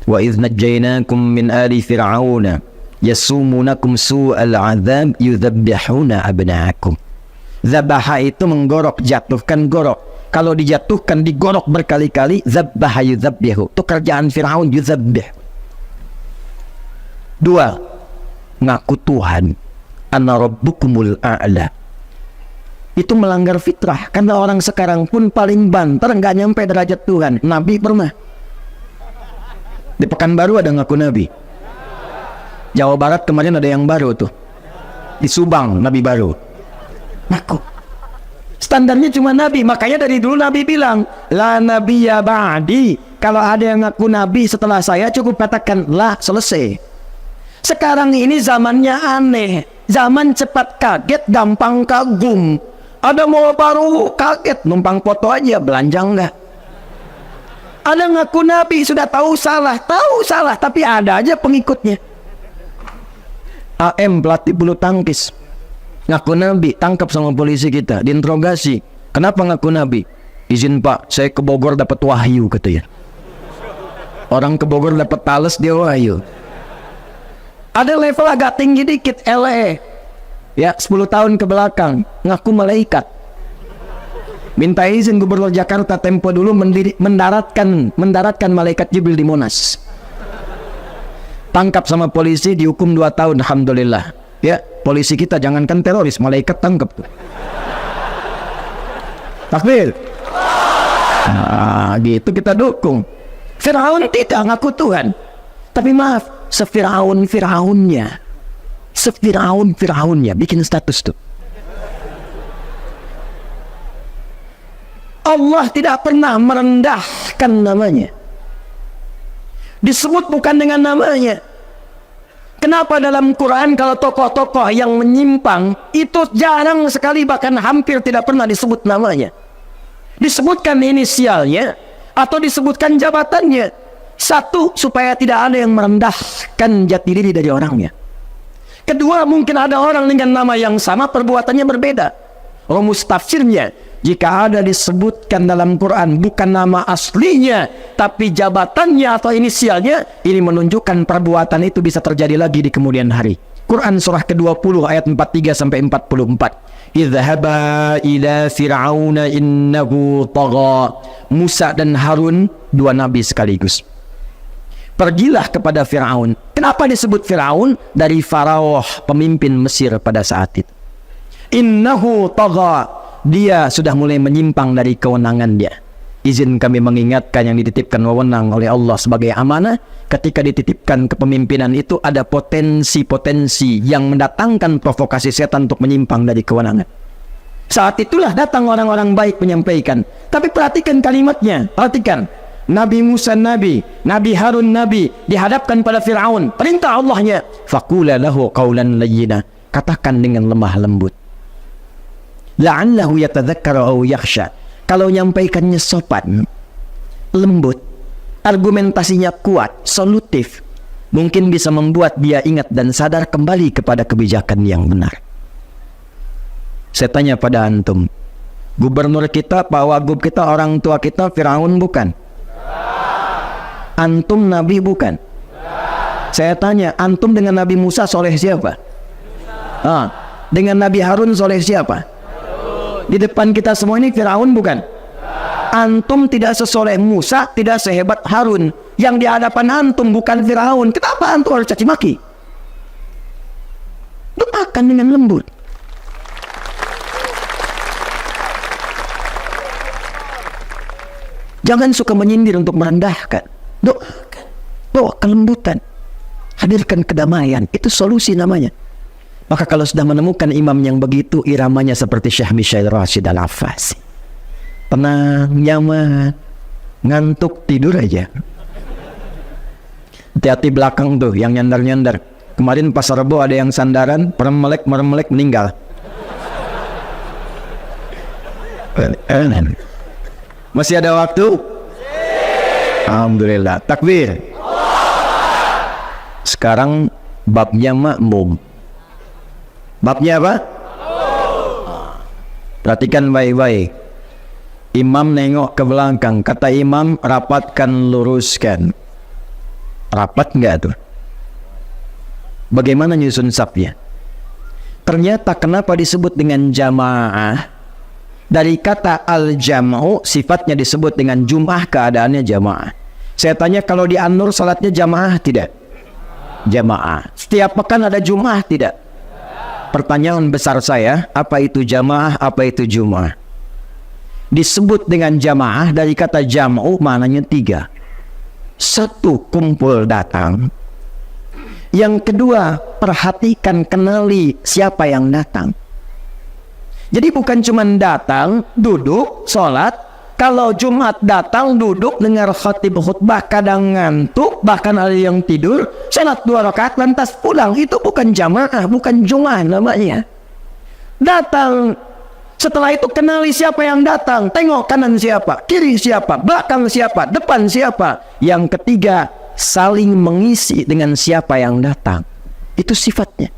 Wa idh najjaynakum min ali fir'auna yasumunakum su'al 'adzab yudzabbihuna abna'akum. Zabaha itu menggorok, jatuhkan gorok. Kalau dijatuhkan, digorok berkali-kali, zabbaha yudzabbihu. Itu kerjaan Fir'aun, yudzabbih. 2. Ngaku Tuhan. Ana rabbukumul a'la. Itu melanggar fitrah. Karena orang sekarang pun paling banter, nggak nyampe derajat Tuhan. Nabi pernah. Di Pekanbaru ada ngaku Nabi. Jawa Barat kemarin ada yang baru tuh. Di Subang, Nabi baru. Ngaku. Standarnya cuma Nabi. Makanya dari dulu Nabi bilang, la nabiyya ba'di. Kalau ada yang ngaku Nabi setelah saya, cukup katakan la, selesai. Sekarang ini zamannya aneh. Zaman cepat kaget, gampang kagum. Ada mau baru kaget, numpang foto aja, belanja enggak. Ada ngaku nabi, sudah tahu salah, tapi ada aja pengikutnya. AM pelatih bulu tangkis, ngaku nabi, tangkap sama polisi kita, diinterogasi. Kenapa ngaku nabi? Izin pak, saya ke Bogor dapat wahyu katanya. Orang ke Bogor dapat tales, dia wahyu. Ada level agak tinggi dikit, LE. Ya, 10 tahun ke belakang, ngaku malaikat. Minta izin Gubernur Jakarta tempo dulu mendaratkan malaikat Jibril di Monas. Tangkap sama polisi, dihukum 2 tahun, alhamdulillah. Ya, polisi kita jangankan teroris, malaikat tangkap tuh. Takbir. Nah, gitu kita dukung. Firaun tidak ngaku Tuhan. Tapi maaf, Fir'aunnya bikin status tuh. Allah tidak pernah merendahkan namanya. Disebut bukan dengan namanya. Kenapa dalam Quran kalau tokoh-tokoh yang menyimpang itu jarang sekali, bahkan hampir tidak pernah disebut namanya. Disebutkan inisialnya atau disebutkan jabatannya. Satu, supaya tidak ada yang merendahkan jati diri dari orangnya. Kedua, mungkin ada orang dengan nama yang sama, perbuatannya berbeda. Rumus tafsirnya, jika ada disebutkan dalam Quran bukan nama aslinya, tapi jabatannya atau inisialnya, ini menunjukkan perbuatan itu bisa terjadi lagi di kemudian hari. Quran surah ke-20 ayat 43 sampai 44. Idhhaba ila fir'auna innahu tagha. Musa dan Harun, 2 nabi sekaligus. Pergilah kepada Fir'aun. Kenapa disebut Fir'aun? Dari Faraoh, pemimpin Mesir pada saat itu. Innahu tagha. Dia sudah mulai menyimpang dari kewenangan dia. Izin kami mengingatkan yang dititipkan wewenang oleh Allah sebagai amanah. Ketika dititipkan kepemimpinan itu ada potensi-potensi yang mendatangkan provokasi setan untuk menyimpang dari kewenangan. Saat itulah datang orang-orang baik menyampaikan. Tapi perhatikan kalimatnya. Perhatikan. Nabi Musa nabi, Nabi Harun nabi, dihadapkan pada Fir'aun. Perintah Allahnya, faqula lahu qawlan layyina. Katakan dengan lemah lembut. La'allahu yatadhakkaru aw yakhsha. Kalau nyampaikannya sopan, lembut, argumentasinya kuat, solutif, mungkin bisa membuat dia ingat dan sadar kembali kepada kebijakan yang benar. Saya tanya pada antum, gubernur kita, Pak Wagub kita, orang tua kita Fir'aun bukan? Antum nabi bukan? Saya tanya, antum dengan Nabi Musa soleh siapa? Dengan Nabi Harun soleh siapa? Di depan kita semua ini Fir'aun bukan? Antum tidak sesoleh Musa, tidak sehebat Harun. Yang di hadapan antum bukan Fir'aun. Kenapa antum harus caci maki? Doakan dengan lembut. Jangan suka menyindir untuk merendahkan. Doakan, bawa kelembutan, hadirkan kedamaian. Itu solusi namanya. Maka kalau sudah menemukan imam yang begitu, iramanya seperti Syekh Mishail Rashid Al-Affasi, tenang, nyaman, ngantuk, tidur aja. Hati-hati belakang tuh yang nyandar-nyandar. Kemarin pas Rebo ada yang sandaran, merem-melek meninggal. Masih ada waktu? Alhamdulillah. Takbir. Sekarang babnya makmum. Babnya apa? Perhatikan baik-baik. Imam nengok ke belakang. Kata imam, rapatkan, luruskan. Rapat enggak tuh? Bagaimana nyusun safnya? Ternyata kenapa disebut dengan jamaah? Dari kata al-jam'u, sifatnya disebut dengan jum'ah, keadaannya jamaah. Saya tanya, kalau di An-Nur salatnya jamaah tidak? Jamaah. Setiap pekan ada jum'ah tidak? Pertanyaan besar saya, apa itu jamaah, apa itu jum'ah? Disebut dengan jamaah dari kata jam'u, maknanya 3. 1, kumpul datang. Yang kedua, perhatikan, kenali siapa yang datang. Jadi bukan cuma datang, duduk, sholat. Kalau Jumat datang, duduk, dengar khatib khutbah, kadang ngantuk, bahkan ada yang tidur, sholat 2 rakaat, lantas pulang. Itu bukan jamaah, bukan Jumat namanya. Datang, Setelah itu kenali siapa yang datang. Tengok kanan siapa, kiri siapa, belakang siapa, depan siapa. Yang ketiga, saling mengisi dengan siapa yang datang. Itu sifatnya.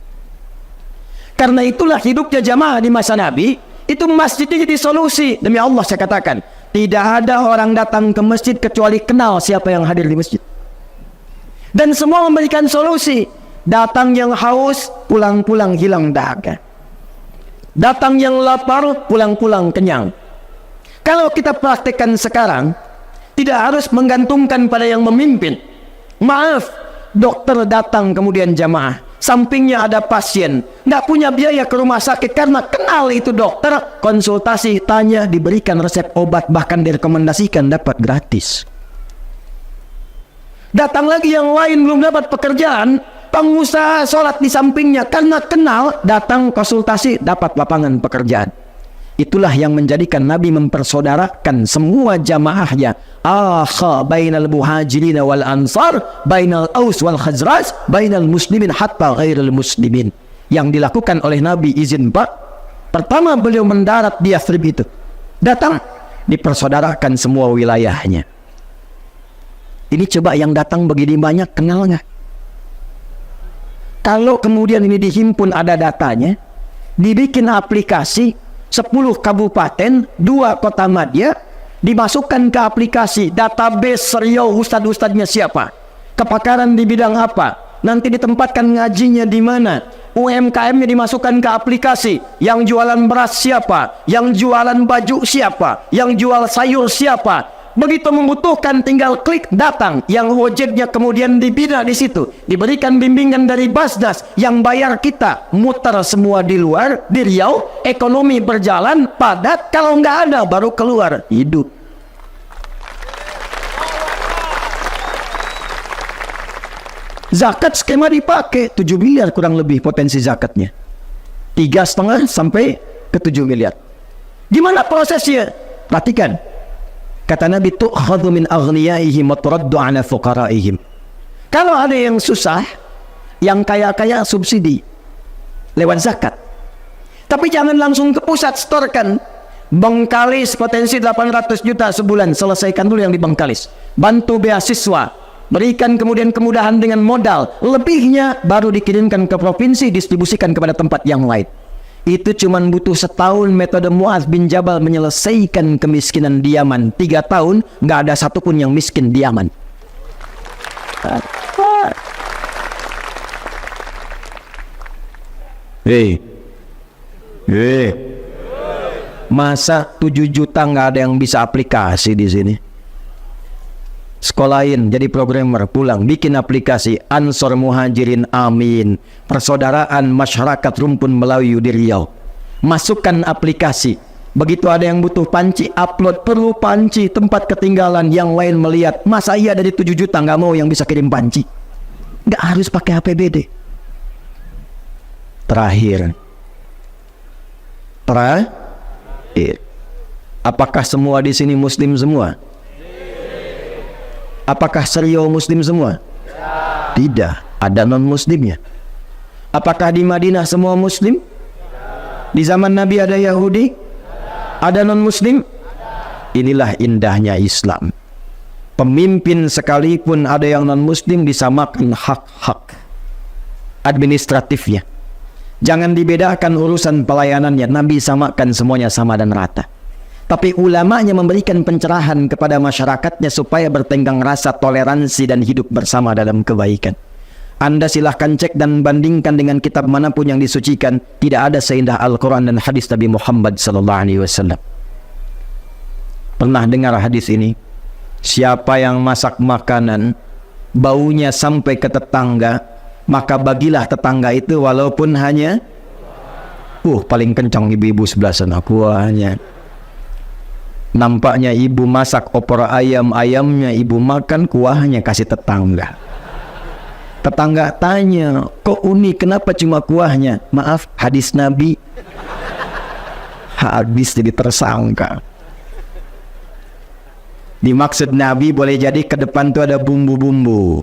Karena itulah hidupnya jamaah di masa Nabi, itu masjid jadi solusi. Demi Allah saya katakan, tidak ada orang datang ke masjid kecuali kenal siapa yang hadir di masjid. Dan semua memberikan solusi. Datang yang haus, pulang-pulang hilang dahaga. Datang yang lapar, pulang-pulang kenyang. Kalau kita praktekkan sekarang, tidak harus menggantungkan pada yang memimpin. Maaf, dokter datang kemudian jamaah, sampingnya ada pasien, nggak punya biaya ke rumah sakit karena kenal itu dokter, konsultasi, tanya, diberikan resep obat, bahkan direkomendasikan dapat gratis. Datang lagi yang lain belum dapat pekerjaan, pengusaha sholat di sampingnya karena kenal, datang konsultasi, dapat lapangan pekerjaan. Itulah yang menjadikan Nabi mempersaudarakan semua jamaahnya. Akha bainal muhajirin wal ansar, bainal aus wal khazraj, bainal muslimin hatta ghairil muslimin. Yang dilakukan oleh Nabi, izin Pak, pertama beliau mendarat di Yathrib itu, datang dipersaudarakan semua wilayahnya. Ini coba yang datang begini banyak, kenal nggak? Kalau kemudian ini dihimpun, ada datanya, dibikin aplikasi 10 kabupaten, 2 kota madya, dimasukkan ke aplikasi database Riau, ustad-ustadnya siapa, kepakaran di bidang apa, nanti ditempatkan ngajinya di mana, UMKM-nya dimasukkan ke aplikasi, yang jualan beras siapa, yang jualan baju siapa, yang jual sayur siapa. Begitu membutuhkan tinggal klik datang, yang ojeknya kemudian dibina di situ, diberikan bimbingan dari Basnas, yang bayar kita muter semua di luar, di Riau, ekonomi berjalan padat, kalau nggak ada baru keluar hidup. Zakat skema dipakai 7 miliar kurang lebih potensi zakatnya, 3,5 sampai ke 7 miliar. Gimana prosesnya? Perhatikan. Kata Nabi, tu'khadhu min aghniyaihim wa turaddu ala fuqaraihim. Kalau ada yang susah, yang kaya-kaya subsidi lewat zakat. Tapi jangan langsung ke pusat setorkan. Bengkalis potensi 800 juta sebulan, selesaikan dulu yang di Bengkalis. Bantu beasiswa, berikan kemudian kemudahan dengan modal. Lebihnya baru dikirimkan ke provinsi, distribusikan kepada tempat yang lain. Itu cuma butuh setahun metode Mu'adz bin Jabal menyelesaikan kemiskinan di Yaman. 3 tahun nggak ada satupun yang miskin di Yaman. Masa 7 juta nggak ada yang bisa aplikasi di sini? Sekolahin jadi programmer, pulang bikin aplikasi Ansor Muhajirin Amin, persaudaraan masyarakat rumpun Melayu di Riau. Masukkan aplikasi, begitu ada yang butuh panci, upload, perlu panci, tempat ketinggalan, yang lain melihat, masa iya dari 7 juta nggak mau yang bisa kirim panci? Nggak harus pakai APBD. Terakhir, apakah semua di sini Muslim semua? Apakah Seriau Muslim semua? Tidak, ada non-Muslimnya. Apakah di Madinah semua Muslim? Di zaman Nabi ada Yahudi? Ada non-Muslim? Inilah indahnya Islam. Pemimpin sekalipun ada yang non-Muslim, disamakan hak-hak administratifnya. Jangan dibedakan urusan pelayanannya. Nabi samakan semuanya sama dan rata. Tapi ulamanya memberikan pencerahan kepada masyarakatnya supaya bertenggang rasa, toleransi, dan hidup bersama dalam kebaikan. Anda silahkan cek dan bandingkan dengan kitab manapun yang disucikan, tidak ada seindah Al-Quran dan hadis Nabi Muhammad SAW. Pernah dengar hadis ini? Siapa yang masak makanan, baunya sampai ke tetangga, maka bagilah tetangga itu walaupun hanya paling kencang ibu-ibu sebelah sana kuahnya. Nampaknya ibu masak opor ayam, ayamnya ibu makan, kuahnya kasih tetangga. Tetangga tanya, kok unik, kenapa cuma kuahnya? Maaf, hadis Nabi. Habis jadi tersangka. Dimaksud Nabi boleh jadi ke depan tuh ada bumbu-bumbu.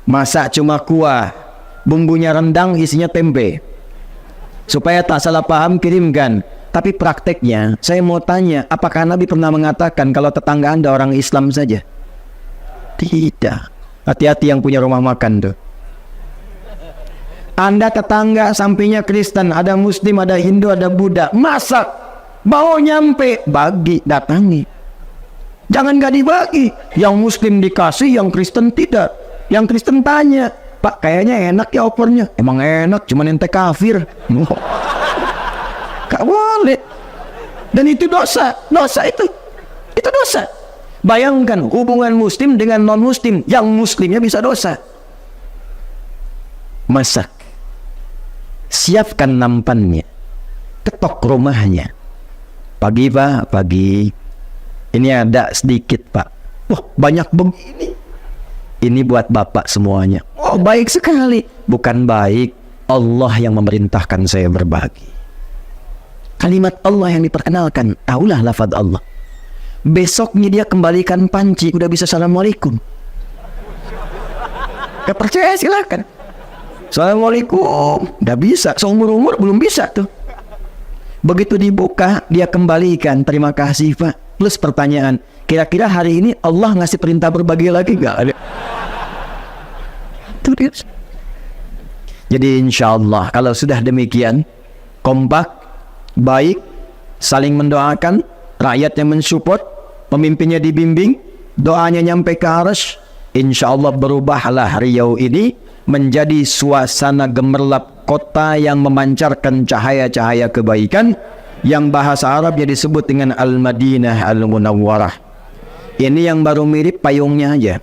Masak cuma kuah, bumbunya rendang, isinya tempe. Supaya tak salah paham, kirimkan Tapi prakteknya, saya mau tanya, apakah Nabi pernah mengatakan kalau tetangga Anda orang Islam saja? Tidak. Hati-hati yang punya rumah makan tuh. Anda tetangga sampingnya Kristen, ada Muslim, ada Hindu, ada Buddha, masak, mau nyampe, bagi, datangi. Jangan gak dibagi. Yang Muslim dikasih, yang Kristen tidak. Yang Kristen tanya, Pak, kayaknya enak ya opornya. Emang enak, cuman ente kafir. Gak boleh. Dan itu dosa. Dosa itu dosa. Bayangkan hubungan Muslim dengan non-Muslim, yang Muslimnya bisa dosa. Masak, siapkan nampannya, ketok rumahnya. Pagi Pak, pagi. Ini ada sedikit Pak. Wah, banyak begini. Ini buat Bapak semuanya. Oh, baik sekali. Bukan baik, Allah yang memerintahkan saya berbagi. Kalimat Allah yang diperkenalkan, taulah lafaz Allah. Besoknya dia kembalikan panci, udah bisa assalamualaikum. Gak percaya silakan. Assalamualaikum, udah bisa. Seumur-umur belum bisa tuh. Begitu dibuka, dia kembalikan, terima kasih Pak. Plus pertanyaan, kira-kira hari ini Allah ngasih perintah berbagi lagi gak? Ada. Jadi insya Allah kalau sudah demikian, kompak, baik, saling mendoakan, rakyatnya mensupport, pemimpinnya dibimbing, doanya nyampe ke arsy, insya Allah berubahlah Riau ini menjadi suasana gemerlap kota yang memancarkan cahaya-cahaya kebaikan, yang bahasa Arabnya disebut dengan Al-Madinah Al-Munawwarah. Ini yang baru mirip payungnya aja,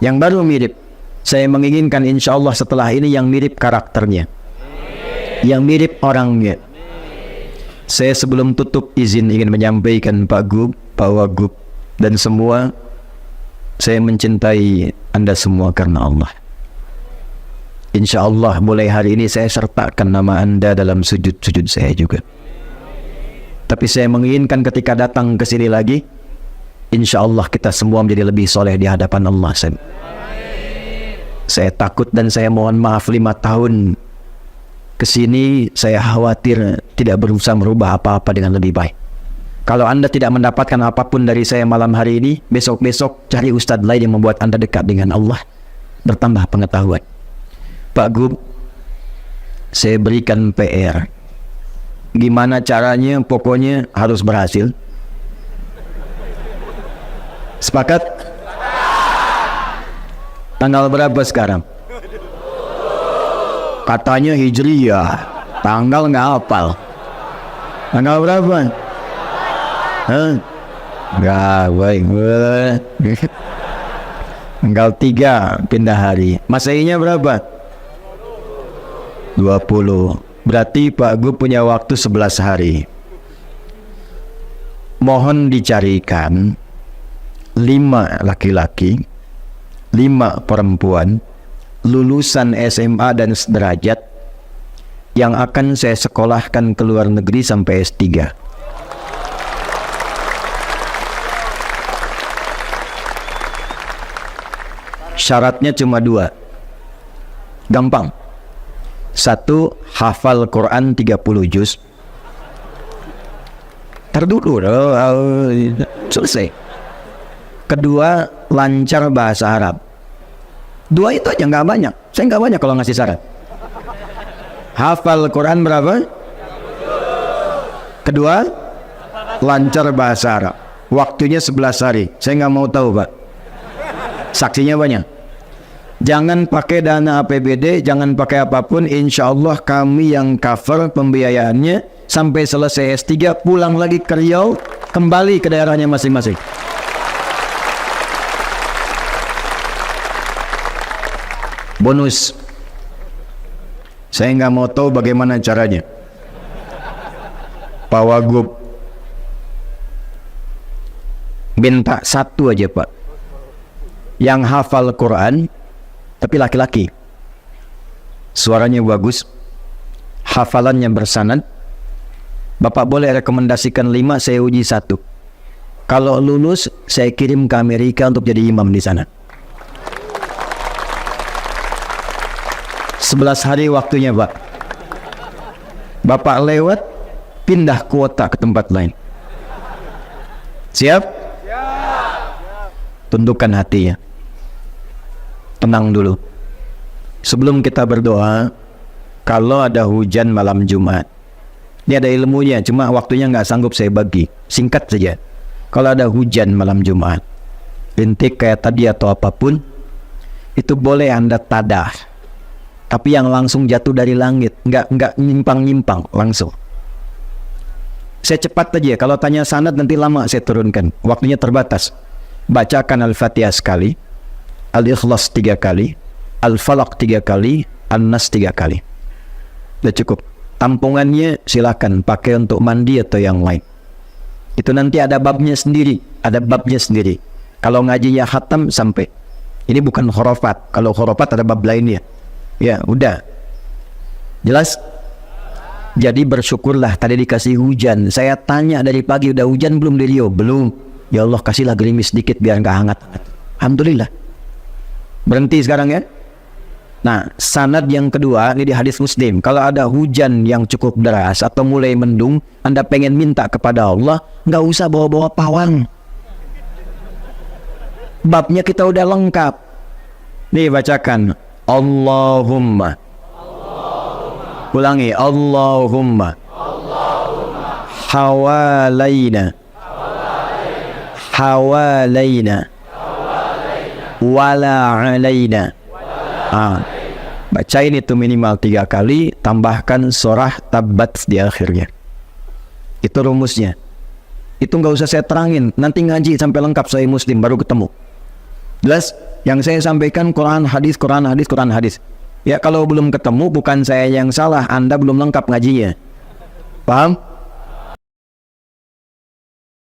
yang baru mirip. Saya menginginkan insya Allah setelah ini yang mirip karakternya, yang mirip orangnya. Saya sebelum tutup izin ingin menyampaikan Pak Gub, Pak Wagub, dan semua, saya mencintai Anda semua karena Allah. Insya Allah mulai hari ini saya sertakan nama Anda dalam sujud-sujud saya juga. Tapi saya menginginkan ketika datang ke sini lagi, insya Allah kita semua menjadi lebih soleh di hadapan Allah. Saya takut dan saya mohon maaf 5 tahun kesini saya khawatir tidak berusaha merubah apa-apa dengan lebih baik. Kalau Anda tidak mendapatkan apapun dari saya malam hari ini, besok-besok cari ustadz lain yang membuat Anda dekat dengan Allah, bertambah pengetahuan. Pak Gub, saya berikan PR. Gimana caranya, pokoknya harus berhasil. Sepakat? Tanggal berapa sekarang? Katanya Hijriyah, tanggal nggak hafal. Tanggal berapa? Hah? Nggak, baik. Tanggal 3 pindah hari. Masehinya berapa? 20. Berarti Pak Gub punya waktu 11 hari. Mohon dicarikan 5 laki-laki, 5 perempuan, lulusan SMA dan sederajat, yang akan saya sekolahkan ke luar negeri sampai S3. Syaratnya cuma 2. Gampang. 1, hafal Quran 30 juz. Terdulu, selesai. Kedua, lancar bahasa Arab. 2 itu aja, nggak banyak. Saya nggak banyak kalau ngasih syarat. Hafal Quran berapa? Kedua, lancar bahasa Arab. Waktunya 11 hari. Saya nggak mau tahu Pak. Saksinya banyak. Jangan pakai dana APBD, jangan pakai apapun. Insya Allah kami yang cover pembiayaannya sampai selesai S3, pulang lagi ke Riau, kembali ke daerahnya masing-masing. Bonus, saya nggak mau tahu bagaimana caranya. Pak Wagub, minta 1 aja Pak, yang hafal Quran tapi laki-laki, suaranya bagus, hafalannya bersanad. Bapak boleh rekomendasikan 5, saya uji 1. Kalau lulus, saya kirim ke Amerika untuk jadi imam di sana. 11 hari waktunya Pak. Bapak lewat, pindah kuota ke tempat lain. Siap? Tundukkan hati ya. Tenang dulu. Sebelum kita berdoa, kalau ada hujan malam Jumat, ini ada ilmunya, cuma waktunya nggak sanggup saya bagi. Singkat saja. Kalau ada hujan malam Jumat, rintik kayak tadi atau apapun, itu boleh Anda tadah. Tapi yang langsung jatuh dari langit, nggak nyimpang-nyimpang langsung. Saya cepat aja, kalau tanya sanad nanti lama saya turunkan. Waktunya terbatas. Bacakan Al-Fatihah sekali, Al-Ikhlas 3 kali, Al-Falaq 3 kali, An-Nas 3 kali. Sudah cukup. Tampungannya silakan pakai untuk mandi atau yang lain. Itu nanti ada babnya sendiri, ada babnya sendiri. Kalau ngajinya khatam sampai. Ini bukan khurafat. Kalau khurafat ada bab lainnya. Ya, udah. Jelas? Jadi bersyukurlah tadi dikasih hujan. Saya tanya dari pagi udah hujan belum di Rio? Belum. Ya Allah kasihlah gerimis sedikit biar nggak hangat-hangat. Alhamdulillah. Berhenti sekarang ya. Nah, sanad yang kedua ini di hadis Muslim. Kalau ada hujan yang cukup deras atau mulai mendung, Anda pengen minta kepada Allah, nggak usah bawa-bawa pawang. Babnya kita udah lengkap. Nih bacakan. Allahumma. Ulangi. Allahumma. Hawalaina. Hawalaina. Wala alaina. Bacain itu minimal 3 kali, tambahkan surah Tabbat di akhirnya. Itu rumusnya. Itu nggak usah saya terangin, nanti ngaji sampai lengkap Sahih Muslim baru ketemu. Jelas? Yang saya sampaikan Quran hadis, Quran hadis, Quran hadis. Ya kalau belum ketemu bukan saya yang salah, Anda belum lengkap ngajinya. Paham?